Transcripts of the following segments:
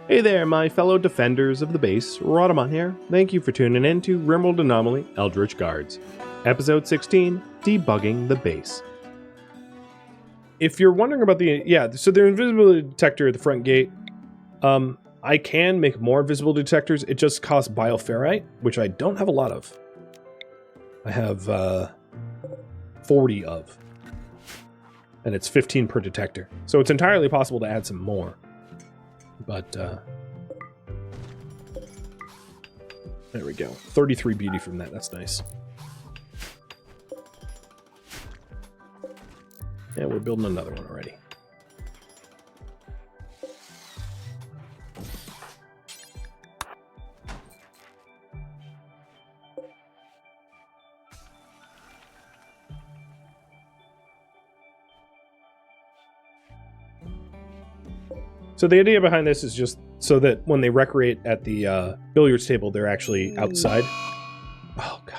Hey there, my fellow defenders of the base, Rhadamant here. Thank you for tuning in to RimWorld Anomaly Eldritch Guards, Episode 16, Debugging the Base. If you're wondering about the invisibility detector at the front gate, I can make more visible detectors. It just costs bioferrite, which I don't have a lot of. I have 40 of, and it's 15 per detector. So it's entirely possible to add some more. But, there we go. 33 beauty from that. That's nice. Yeah, we're building another one already. So the idea behind this is just so that when they recreate at the billiards table, they're actually outside. Oh, God.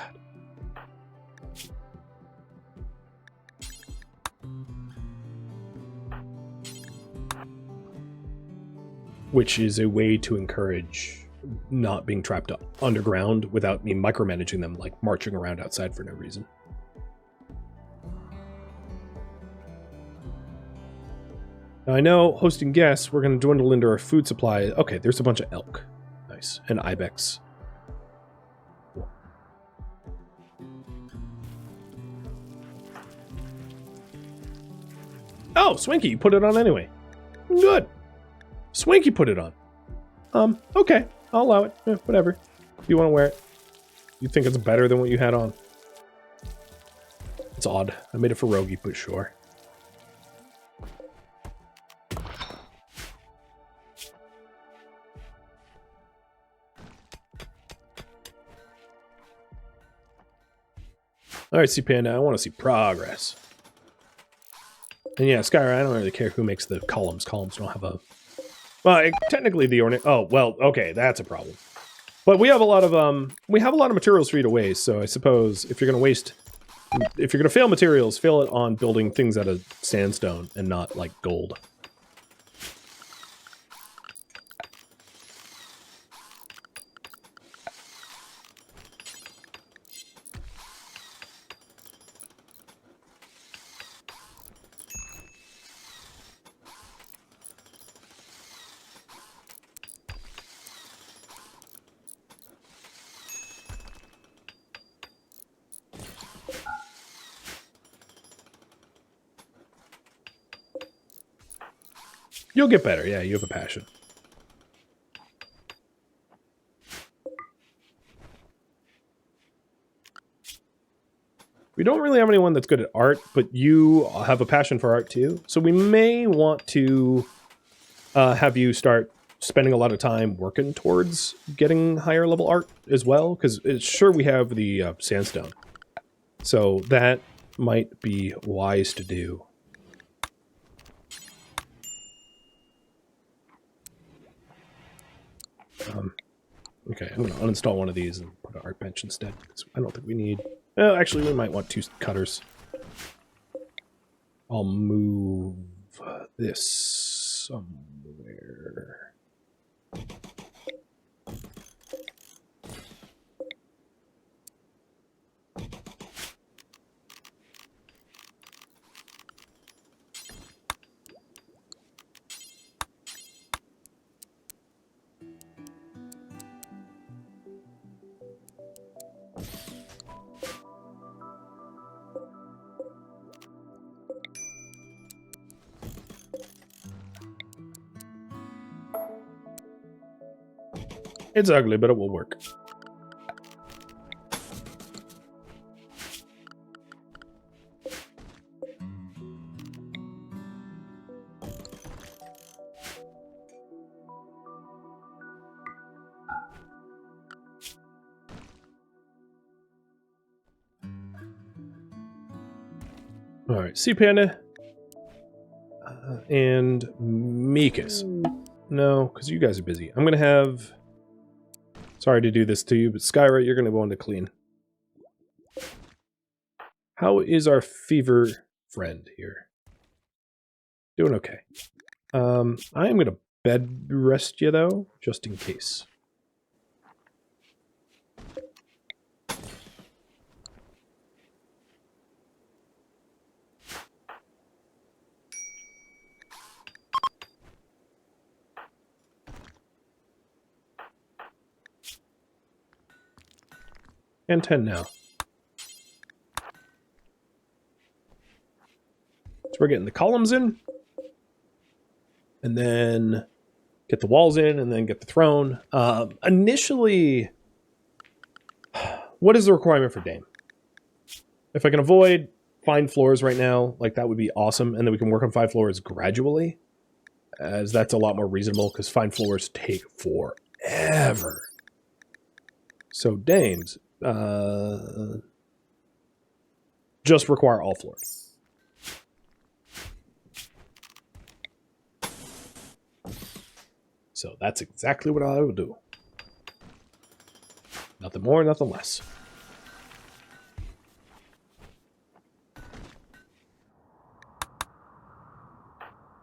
Which is a way to encourage not being trapped underground without me micromanaging them, like marching around outside for no reason. Now, I know hosting guests, we're going to dwindle into our food supply. Okay, there's a bunch of elk. Nice. And ibex. Cool. Oh, Swinky, you put it on anyway. Good. Swinky put it on. Okay. I'll allow it. Yeah, whatever. If you want to wear it. You think it's better than what you had on. It's odd. I made it for Rogi, but sure. Alright, C-Panda, I want to see progress. And yeah, Skyra, I don't really care who makes the columns. Columns don't have a... Well, technically the ornate... Oh, well, okay, that's a problem. But we have a lot of materials for you to waste, so I suppose if you're going to waste... If you're going to fail materials, fail it on building things out of sandstone and not, like, gold. You'll get better, yeah, you have a passion. We don't really have anyone that's good at art, but you have a passion for art too. So we may want to have you start spending a lot of time working towards getting higher level art as well, because it's sure we have the sandstone. So that might be wise to do. Okay, I'm going to uninstall one of these and put an art bench instead, because I don't think we need... actually, we might want 2 cutters. I'll move this somewhere. It's ugly, but it will work. All right, C-Panda and Mikas. No, because you guys are busy. I'm going to have... Sorry to do this to you, but Skyra, you're going to go on to clean. How is our fever friend here? Doing okay. I am going to bed rest you, though, just in case. And 10 now. So we're getting the columns in. And then get the walls in, and then get the throne. Initially, what is the requirement for Dame? If I can avoid fine floors right now, like that would be awesome. And then we can work on 5 floors gradually, as that's a lot more reasonable, because fine floors take forever. So Dames... just require all floors. So that's exactly what I would do. Nothing more, nothing less.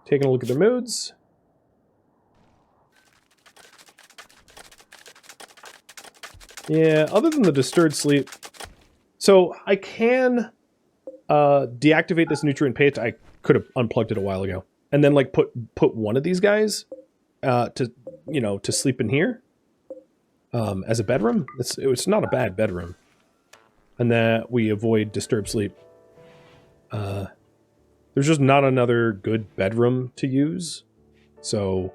Taking a look at their moods. Yeah, other than the disturbed sleep. So I can deactivate this nutrient pit. I could have unplugged it a while ago. And then like put one of these guys to sleep in here as a bedroom. It's not a bad bedroom. And that we avoid disturbed sleep. There's just not another good bedroom to use. So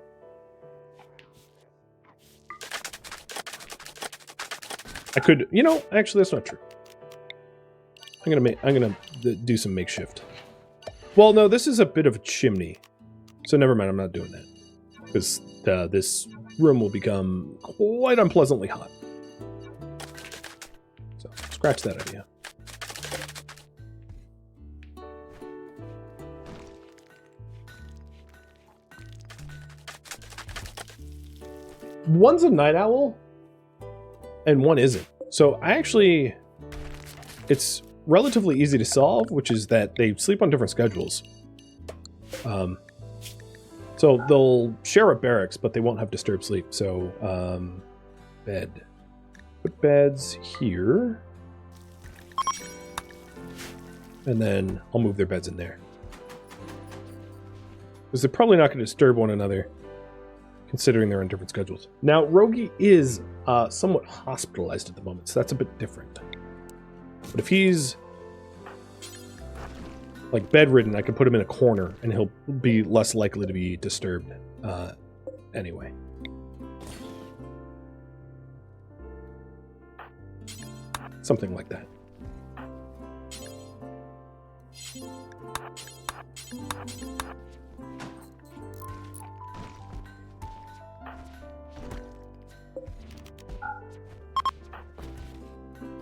I could, actually that's not true. I'm gonna do some makeshift. Well, no, this is a bit of a chimney, so never mind. I'm not doing that because this room will become quite unpleasantly hot. So scratch that idea. One's a night owl. And one isn't. So it's relatively easy to solve, which is that they sleep on different schedules. So they'll share a barracks, but they won't have disturbed sleep. So, bed. Put beds here. And then I'll move their beds in there. Because they're probably not going to disturb one another, considering they're on different schedules. Now, Rogi is somewhat hospitalized at the moment, so that's a bit different. But if he's like bedridden, I can put him in a corner and he'll be less likely to be disturbed anyway. Something like that.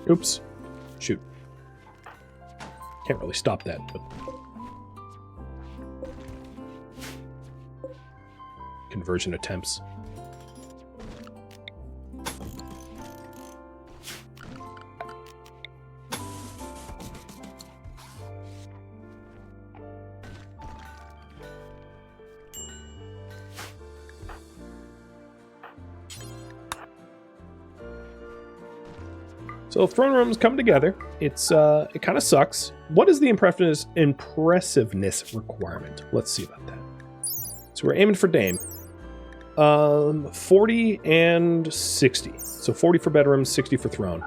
Oops. Shoot. Can't really stop that, but... Conversion attempts. So throne rooms come together. It kind of sucks. What is the impressiveness requirement? Let's see about that. So we're aiming for Dame. 40 and 60. So 40 for bedroom, 60 for throne.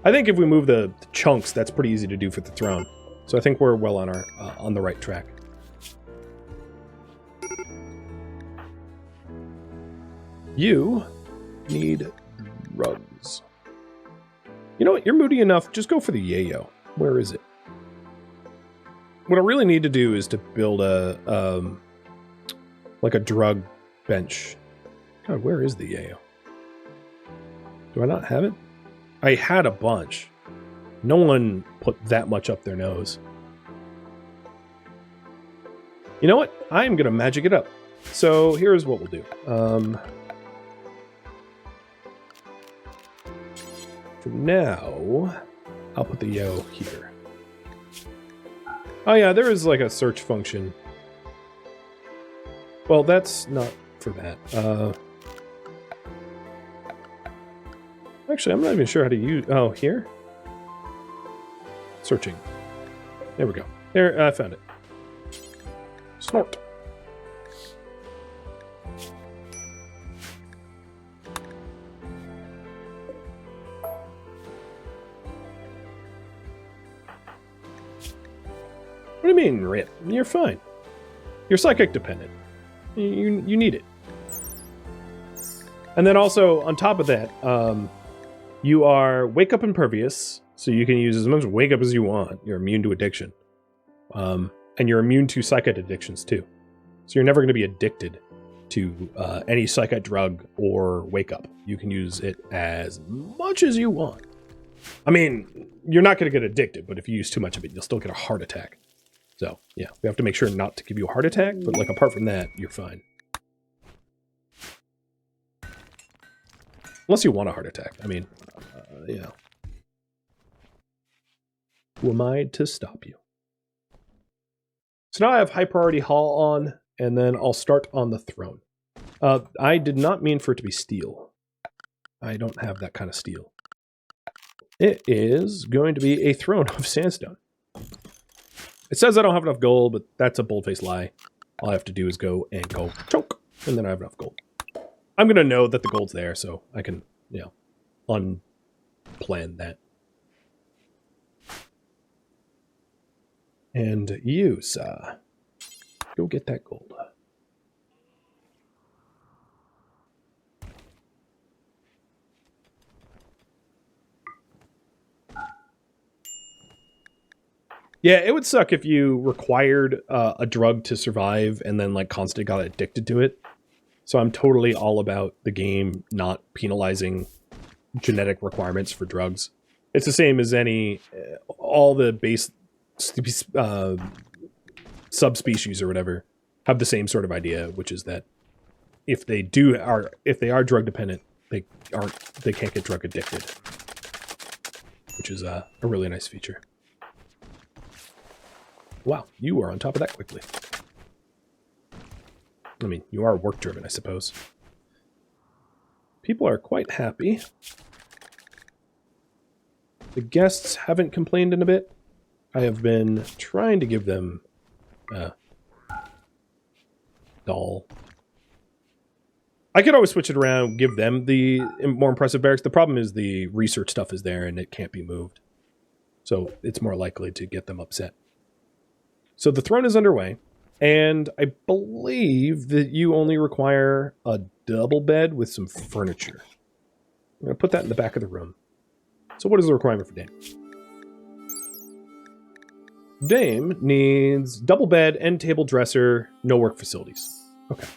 I think if we move the chunks, that's pretty easy to do for the throne. So I think we're well on our on the right track. You need rugs. You know what? You're moody enough. Just go for the yayo. Where is it? What I really need to do is to build a like a drug bench. God, where is the yayo? Do I not have it? I had a bunch. No one put that much up their nose. You know what? I'm gonna magic it up. So here's what we'll do. For now, I'll put the yo here. Oh yeah, there is like a search function. Well, that's not for that. Actually, I'm not even sure how to use... Oh, here? Searching. There we go. There, I found it. Snort. What do you mean, Rip? You're fine. You're psychic dependent. You need it. And then also, on top of that, you are wake up impervious, so you can use as much wake up as you want. You're immune to addiction. And you're immune to psychic addictions too. So you're never going to be addicted to any psychic drug or wake up. You can use it as much as you want. I mean, you're not going to get addicted, but if you use too much of it, you'll still get a heart attack. So, yeah, we have to make sure not to give you a heart attack, but like apart from that, you're fine. Unless you want a heart attack. I mean, yeah. Who am I to stop you? So now I have high priority hall on, and then I'll start on the throne. I did not mean for it to be steel. I don't have that kind of steel. It is going to be a throne of sandstone. It says I don't have enough gold, but that's a bold-faced lie. All I have to do is go and go choke, and then I have enough gold. I'm going to know that the gold's there, so I can, you know, unplan that. And you, sir, go get that gold. Yeah, it would suck if you required a drug to survive and then like constantly got addicted to it. So I'm totally all about the game not penalizing genetic requirements for drugs. It's the same as all the base subspecies or whatever have the same sort of idea, which is that if they are drug dependent, they can't get drug addicted, which is a really nice feature. Wow, you are on top of that quickly. I mean, you are work-driven, I suppose. People are quite happy. The guests haven't complained in a bit. I have been trying to give them a doll. I could always switch it around, give them the more impressive barracks. The problem is the research stuff is there and it can't be moved. So it's more likely to get them upset. So the throne is underway, and I believe that you only require a double bed with some furniture. I'm going to put that in the back of the room. So what is the requirement for Dame? Dame needs double bed, end table, dresser, no work facilities. Okay.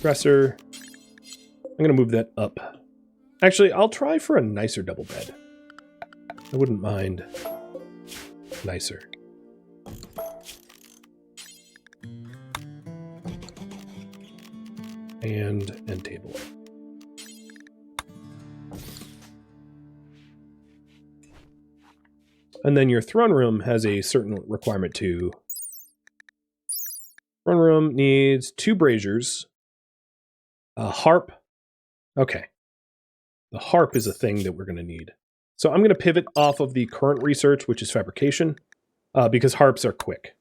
Dresser. I'm going to move that up. Actually, I'll try for a nicer double bed. I wouldn't mind nicer. And end table. And then your throne room has a certain requirement too. Throne room needs 2 braziers, a harp. Okay. The harp is a thing that we're going to need. So I'm going to pivot off of the current research, which is fabrication, because harps are quick.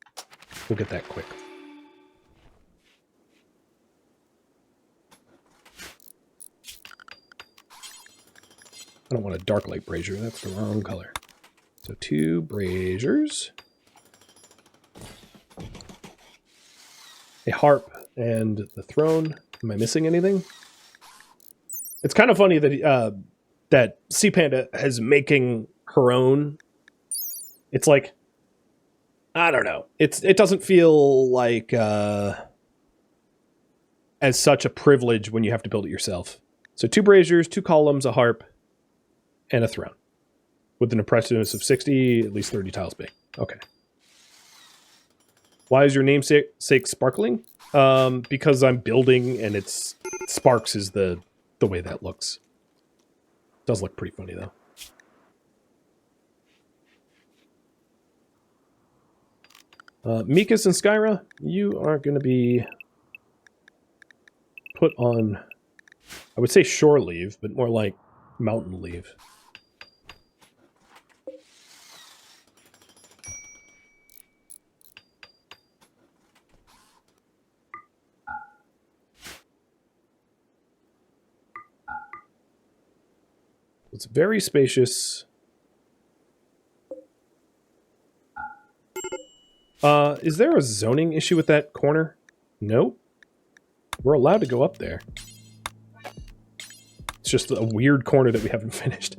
We'll get that quick. I don't want a dark light brazier. That's the wrong color. So 2 braziers, a harp, and the throne. Am I missing anything? It's kind of funny that that Sea Panda is making her own. It's like, I don't know. It doesn't feel like as such a privilege when you have to build it yourself. So 2 braziers, 2 columns, a harp, and a throne. With an impressiveness of 60, at least 30 tiles big. Okay. Why is your namesake sparkling? Because I'm building and it's sparks is the way that looks. Does look pretty funny though. Mikas and Skyra, you are going to be put on, I would say shore leave, but more like mountain leave. It's very spacious. Is there a zoning issue with that corner? Nope. We're allowed to go up there. It's just a weird corner that we haven't finished.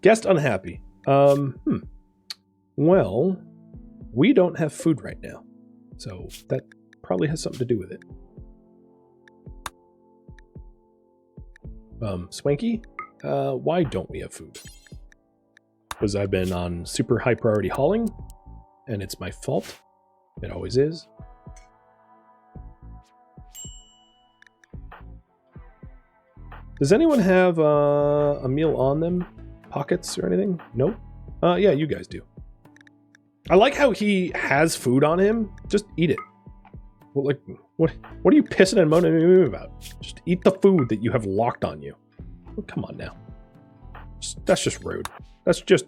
Guest unhappy. Well, we don't have food right now. So that probably has something to do with it. Swanky? Why don't we have food? Because I've been on super high priority hauling, and it's my fault. It always is. Does anyone have a meal on them? Pockets or anything? Nope. Yeah, you guys do. I like how he has food on him. Just eat it. Well, like, what are you pissing and moaning about? Just eat the food that you have locked on you. Oh, come on now. That's just rude. That's just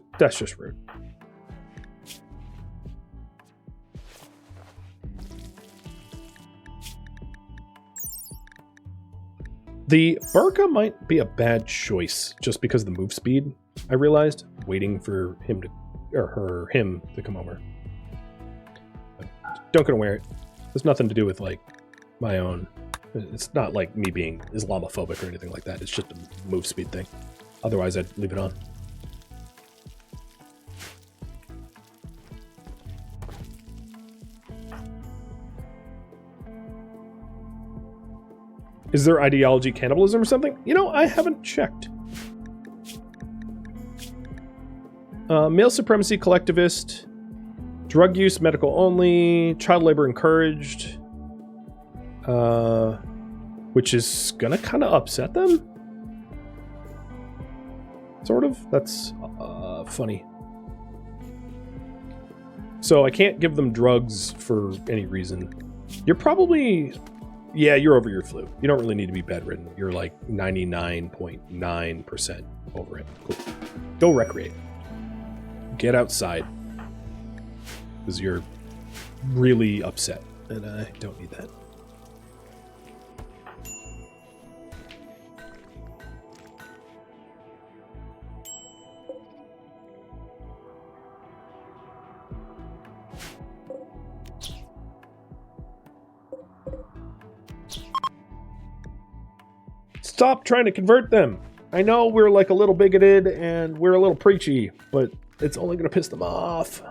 rude. The Burka might be a bad choice just because of the move speed, I realized, waiting for him to, or him to come over. But don't gonna wear it. There's nothing to do with, like, my own. It's not like me being Islamophobic or anything like that. It's just a move speed thing. Otherwise, I'd leave it on. Is there ideology cannibalism or something? You know, I haven't checked. Male supremacy collectivist, drug use medical only, child labor encouraged, which is gonna kind of upset them. Sort of. That's funny. So I can't give them drugs for any reason. You're probably... Yeah, you're over your flu. You don't really need to be bedridden. You're like 99.9% over it. Cool. Go recreate. Get outside. Because you're really upset. And I don't need that. Stop trying to convert them. I know we're like a little bigoted and we're a little preachy, but it's only going to piss them off.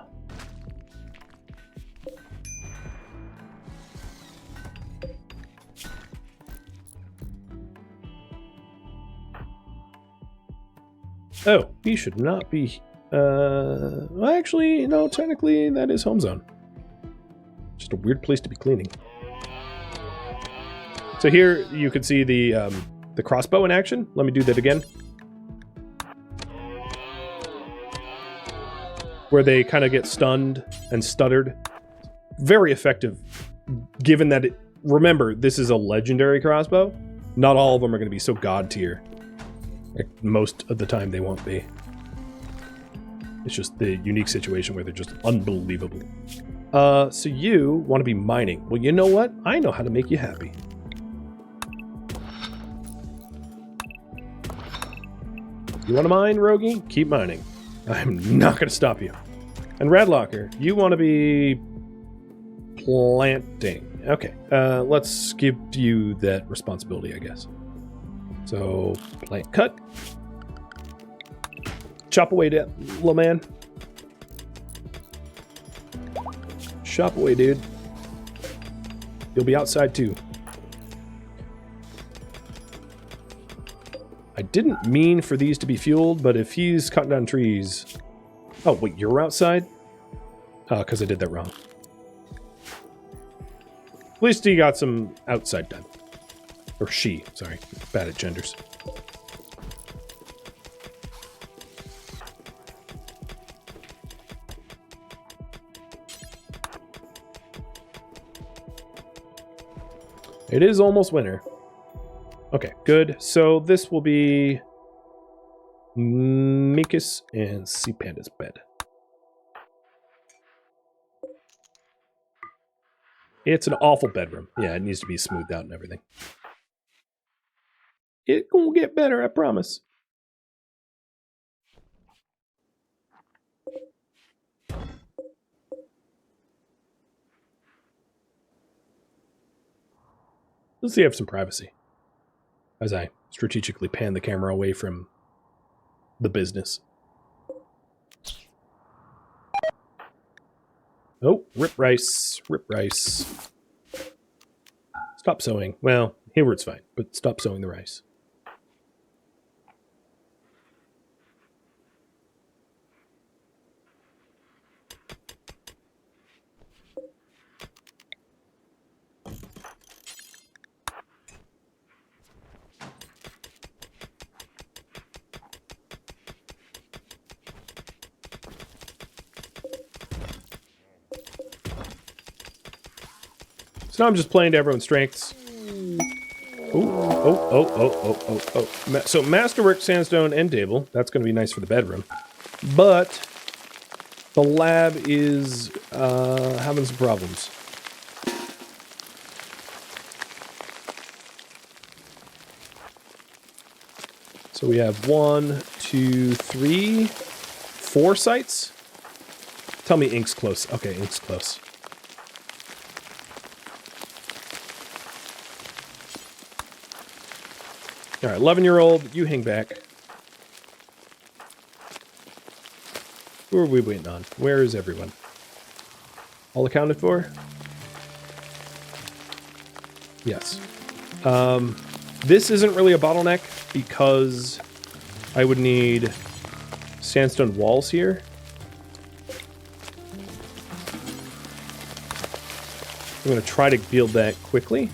Oh, he should not be... well, actually, no, technically that is home zone. Just a weird place to be cleaning. So here you can see the crossbow in action. Let me do that again. Where they kind of get stunned and stuttered. Very effective, given that it... Remember, this is a legendary crossbow. Not all of them are going to be so god tier. Like, most of the time they won't be. It's just the unique situation where they're just unbelievable. So you want to be mining. Well, you know what? I know how to make you happy. You want to mine, Rogie? Keep mining. I'm not going to stop you. And Radlocker, you want to be planting. Okay, let's give you that responsibility, I guess. So, plant cut. Chop away, little man. Chop away, dude. You'll be outside, too. I didn't mean for these to be fueled, but if he's cutting down trees... Oh, wait, you're outside? Oh, because I did that wrong. At least he got some outside time. Or she, sorry. Bad at genders. It is almost winter. Okay, good. So this will be Mikus and Sea Panda's bed. It's an awful bedroom. Yeah, it needs to be smoothed out and everything. It will get better, I promise. Let's see if I have some privacy. As I strategically pan the camera away from the business. Oh, rip rice, rip rice. Stop sewing. Well, Hayward's fine, but stop sewing the rice. So now I'm just playing to everyone's strengths. Oh. So masterwork, sandstone, end table. That's going to be nice for the bedroom. But the lab is having some problems. So we have 1, 2, 3, 4 sites. Tell me ink's close. Okay, ink's close. All right, 11-year-old, you hang back. Who are we waiting on? Where is everyone? All accounted for? Yes. This isn't really a bottleneck because I would need sandstone walls here. I'm going to try to build that quickly.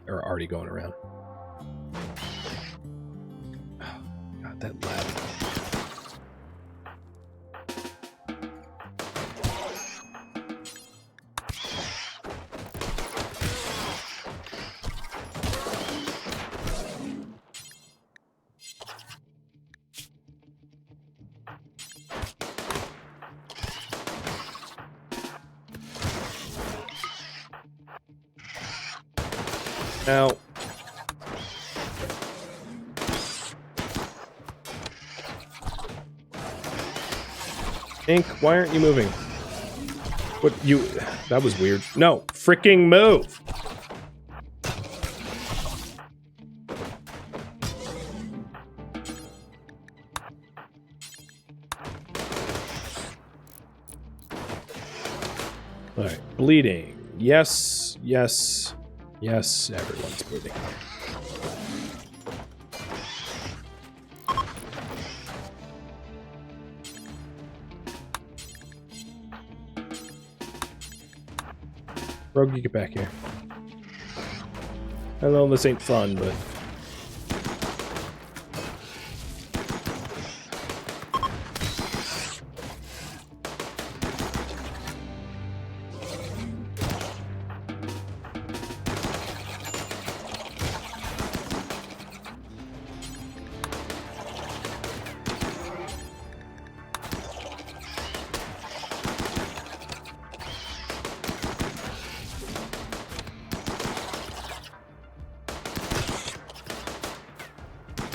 Are already going around. Oh, God, that lab. Now, Ink, why aren't you moving? What, you... That was weird. No, freaking move! Alright, bleeding. Yes, yes, yes, everyone's bleeding. Rogue, you get back here. I know this ain't fun, but...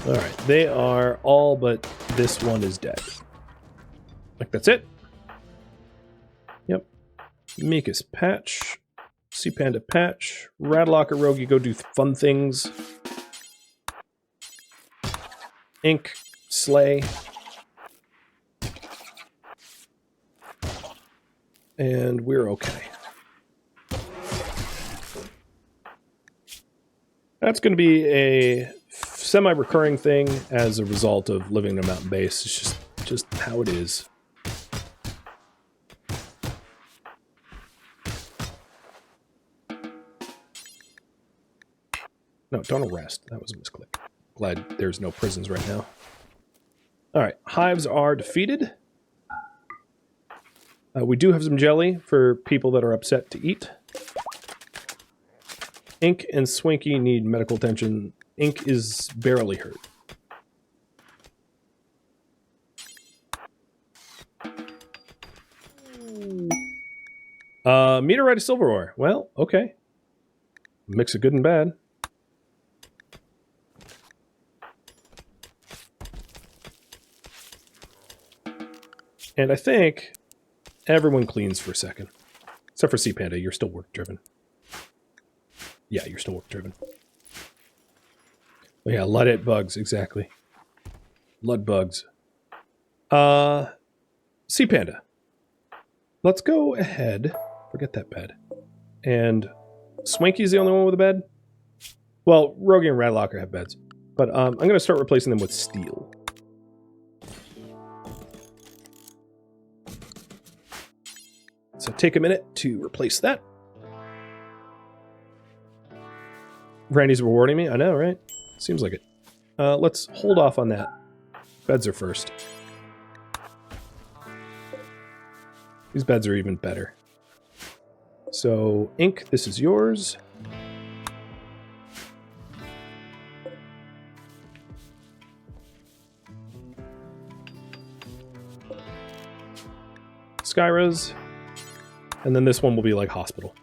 Alright, they are all but this one is dead. Like, that's it. Yep. Mikus patch. Sea Panda patch. Radlocker Rogi go do fun things. Ink slay. And we're okay. That's going to be a semi-recurring thing as a result of living in a mountain base. It's just how it is. No, don't arrest. That was a misclick. Glad there's no prisons right now. Alright, hives are defeated. We do have some jelly for people that are upset to eat. Ink and Swinky need medical attention. Ink is barely hurt. Meteorite of silver ore. Well, okay. Mix of good and bad. And I think everyone cleans for a second. Except for Sea Panda, you're still work-driven. Yeah, you're still work-driven. Oh, yeah, Luddite bugs, exactly. Lud bugs. Sea Panda. Let's go ahead. Forget that bed. And Swanky's the only one with a bed? Well, Rogie and Radlocker have beds. But I'm going to start replacing them with steel. So take a minute to replace that. Randy's rewarding me? I know, right? Seems like it. Let's hold off on that. Beds are first. These beds are even better. So, Ink, this is yours. Skyra's. And then this one will be like hospital.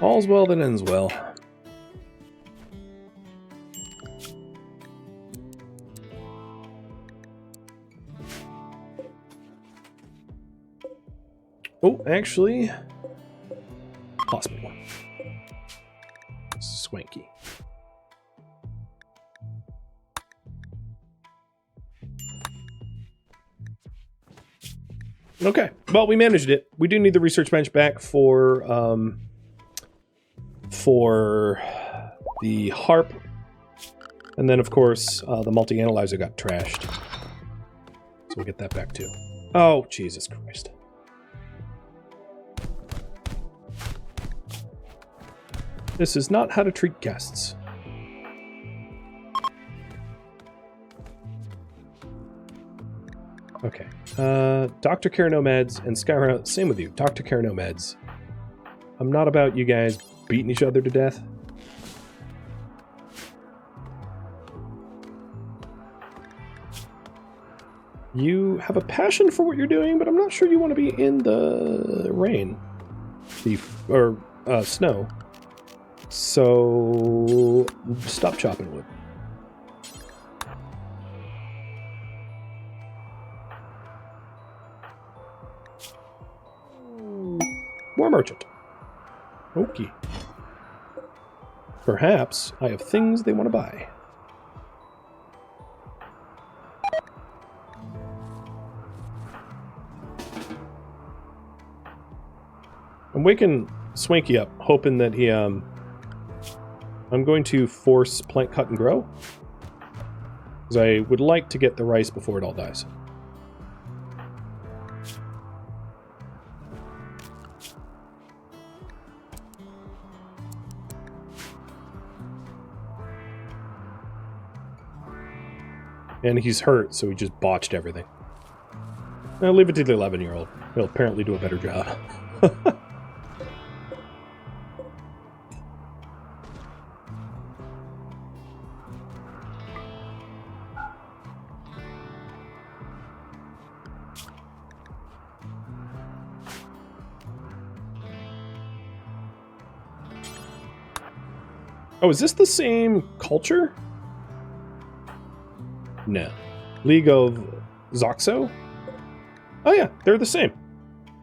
All's well that ends well. Oh, actually, hospital. Swanky. Okay, well, we managed it. We do need the research bench back for the harp. And then, of course, the multi-analyzer got trashed. So we'll get that back, too. Oh, Jesus Christ. This is not how to treat guests. Okay. Dr. Care No Meds and Skyrunner, same with you. Dr. Care No Meds. I'm not about you guys beating each other to death. You have a passion for what you're doing, but I'm not sure you want to be in the rain. Or snow. So, stop chopping wood. War merchant. Okay. Perhaps I have things they want to buy. I'm waking Swanky up, hoping that he, I'm going to force plant cut and grow. Because I would like to get the rice before it all dies. And he's hurt, so he just botched everything. I'll leave it to the 11-year-old. He'll apparently do a better job. Oh, is this the same culture? No. League of Zoxo? Oh yeah, they're the same.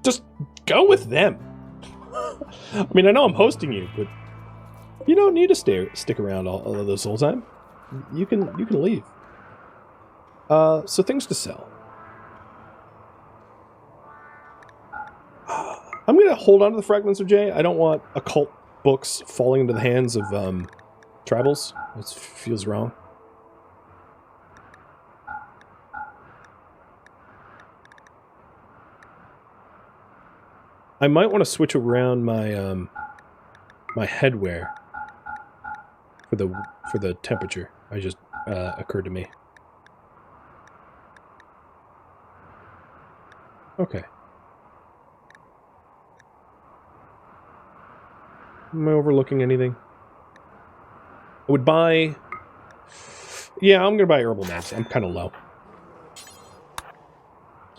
Just go with them. I mean, I know I'm hosting you, but you don't need to stick around all of this whole time. You can leave. So things to sell. I'm gonna hold on to the Fragments of J. I don't want occult books falling into the hands of tribals. It feels wrong. I might want to switch around my my headwear. for the temperature. I just occurred to me. Okay. Am I overlooking anything? I would buy... Yeah, I'm going to buy herbal meds. I'm kind of low.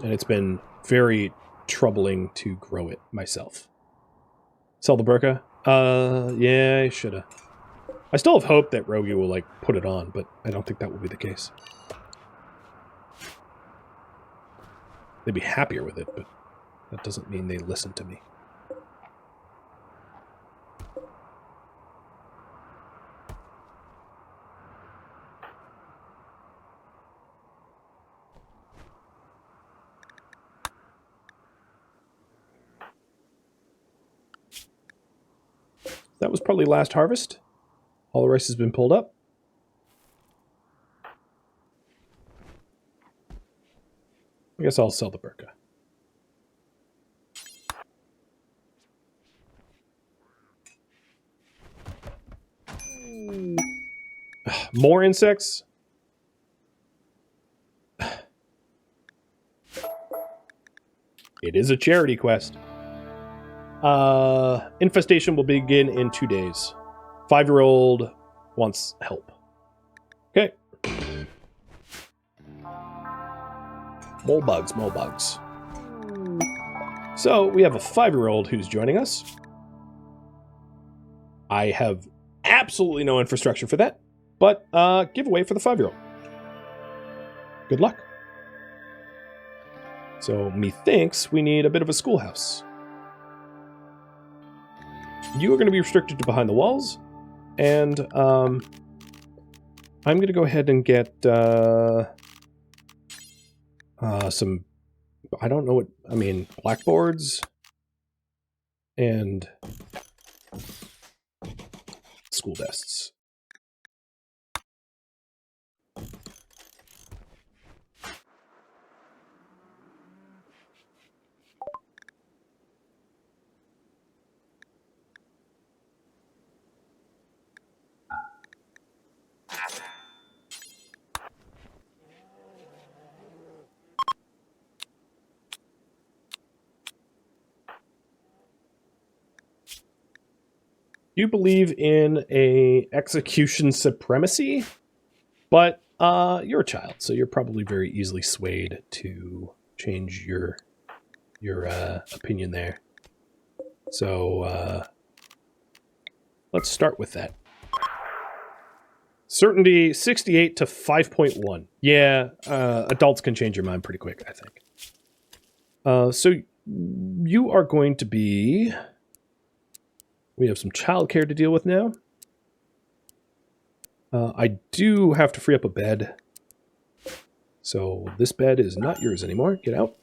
And it's been very troubling to grow it myself. Sell the burqa? Yeah, I shoulda. I still have hope that Rogi will, like, put it on, but I don't think that will be the case. They'd be happier with it, but that doesn't mean they listen to me. That was probably last harvest. All the rice has been pulled up. I guess I'll sell the burqa. More insects? It is a charity quest. Infestation will begin in 2 days. 5-year-old wants help. Okay. Mole bugs, mole bugs. So, we have a 5-year-old who's joining us. I have absolutely no infrastructure for that, but giveaway for the 5-year-old. Good luck. So, methinks we need a bit of a schoolhouse. You are going to be restricted to behind the walls, and I'm going to go ahead and get some, I don't know what, I mean, blackboards and school desks. You believe in a execution supremacy, but you're a child, so you're probably very easily swayed to change your opinion there. So let's start with that. Certainty 68 to 5.1. Yeah, adults can change your mind pretty quick, I think. So you are going to be... We have some childcare to deal with now. I do have to free up a bed. So this bed is not yours anymore. Get out.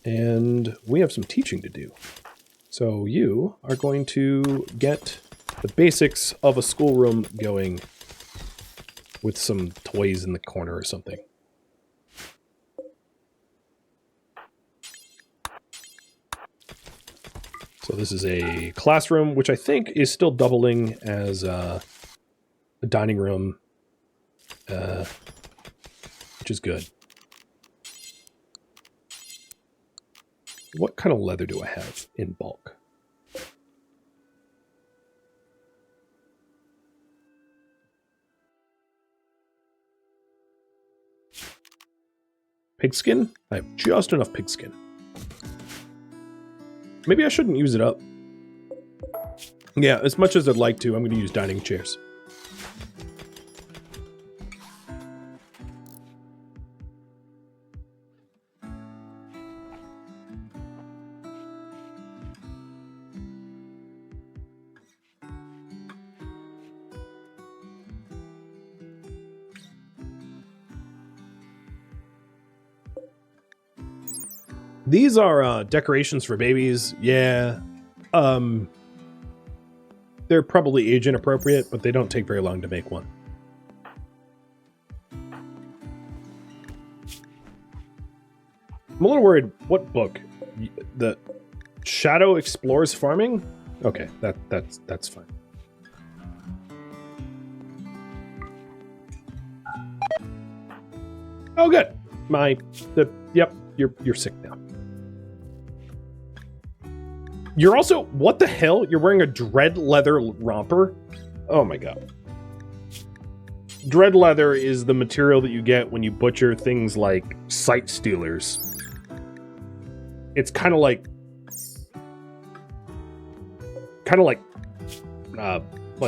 And we have some teaching to do. So you are going to get the basics of a schoolroom going with some toys in the corner or something. So this is a classroom, which I think is still doubling as a dining room, which is good. What kind of leather do I have in bulk? Pigskin? I have just enough pigskin. Maybe I shouldn't use it up. Yeah, as much as I'd like to, I'm going to use dining chairs. These are decorations for babies. Yeah. They're probably age inappropriate, but they don't take very long to make one. I'm a little worried. What book? The Shadow Explores Farming? Okay, that's fine. Oh, good. Yep, you're sick now. You're also, what the hell? You're wearing a dread leather romper? Oh my god. Dread leather is the material that you get when you butcher things like sight stealers. It's kind of like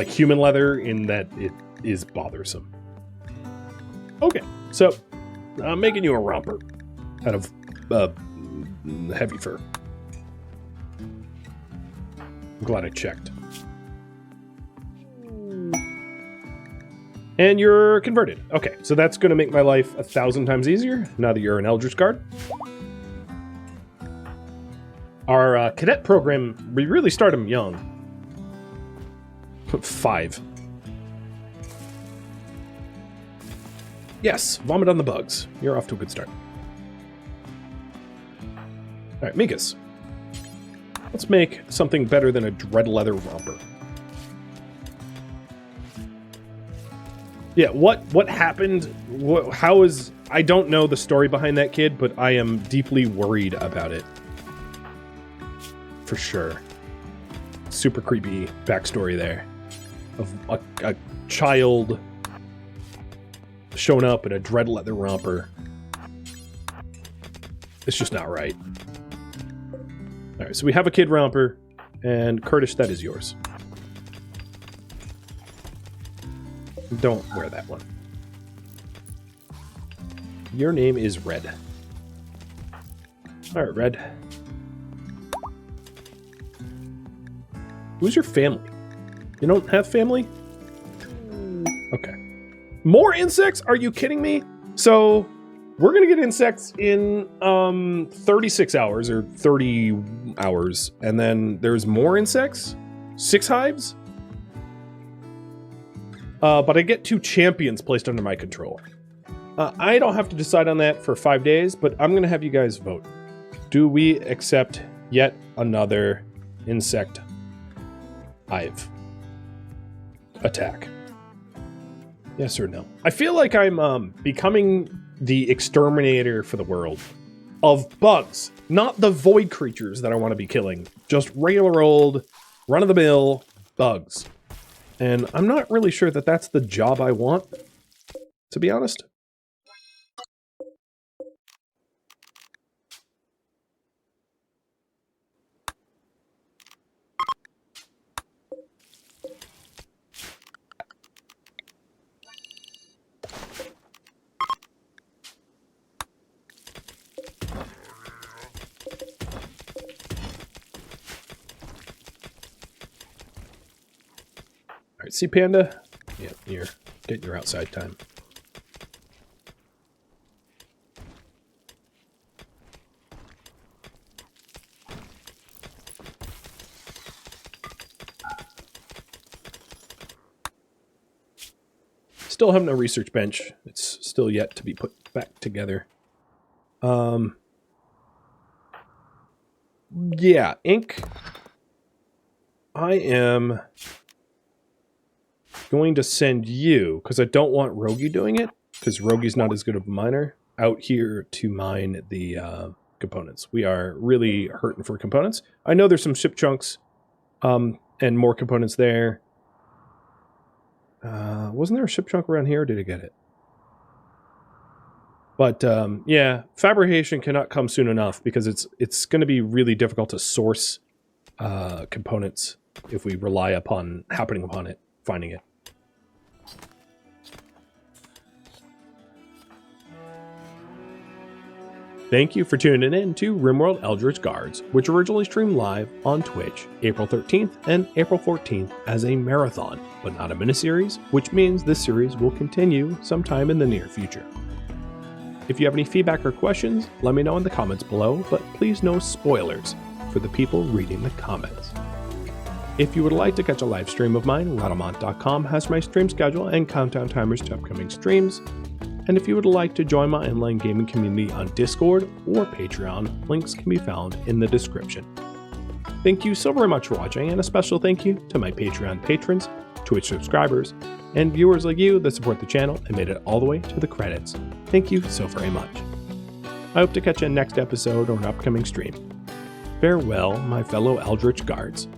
human leather in that it is bothersome. Okay, so I'm making you a romper out of heavy fur. I'm glad I checked. And you're converted. Okay, so that's going to make my life 1,000 times easier now that you're an Eldritch Guard. Our cadet program, we really start them young. 5. Yes, vomit on the bugs. You're off to a good start. All right, Mikas. Let's make something better than a dread leather romper. Yeah, what happened? How is... I don't know the story behind that kid, but I am deeply worried about it. For sure. Super creepy backstory there. Of a child showing up in a dread leather romper. It's just not right. Alright, so we have a kid romper, and Kurdish, that is yours. Don't wear that one. Your name is Red. Alright, Red. Who's your family? You don't have family? Okay. More insects? Are you kidding me? So, we're gonna get insects in 36 hours or 30 hours, and then there's more insects? 6 hives? But I get 2 champions placed under my control. I don't have to decide on that for 5 days, but I'm gonna have you guys vote. Do we accept yet another insect hive attack? Yes or no? I feel like I'm becoming the exterminator for the world of bugs, not the void creatures that I want to be killing, just regular old run-of-the-mill bugs. And I'm not really sure that that's the job I want, to be honest. Alright, see Panda? Yeah, you're getting your outside time. Still have no research bench. It's still yet to be put back together. Yeah, ink. I am going to send you, because I don't want Rogi doing it, because Rogi's not as good of a miner, out here to mine the components. We are really hurting for components. I know there's some ship chunks and more components there. Wasn't there a ship chunk around here, or did I get it? But yeah, fabrication cannot come soon enough, because it's going to be really difficult to source components if we rely upon finding it. Thank you for tuning in to RimWorld Eldritch Guards, which originally streamed live on Twitch April 13th and April 14th as a marathon, but not a miniseries, which means this series will continue sometime in the near future. If you have any feedback or questions, let me know in the comments below, but please no spoilers for the people reading the comments. If you would like to catch a live stream of mine, Rhadamant.com has my stream schedule and countdown timers to upcoming streams. And if you would like to join my online gaming community on Discord or Patreon, links can be found in the description. Thank you so very much for watching, and a special thank you to my Patreon patrons, Twitch subscribers, and viewers like you that support the channel and made it all the way to the credits. Thank you so very much. I hope to catch you in next episode or an upcoming stream. Farewell, my fellow Eldritch Guards.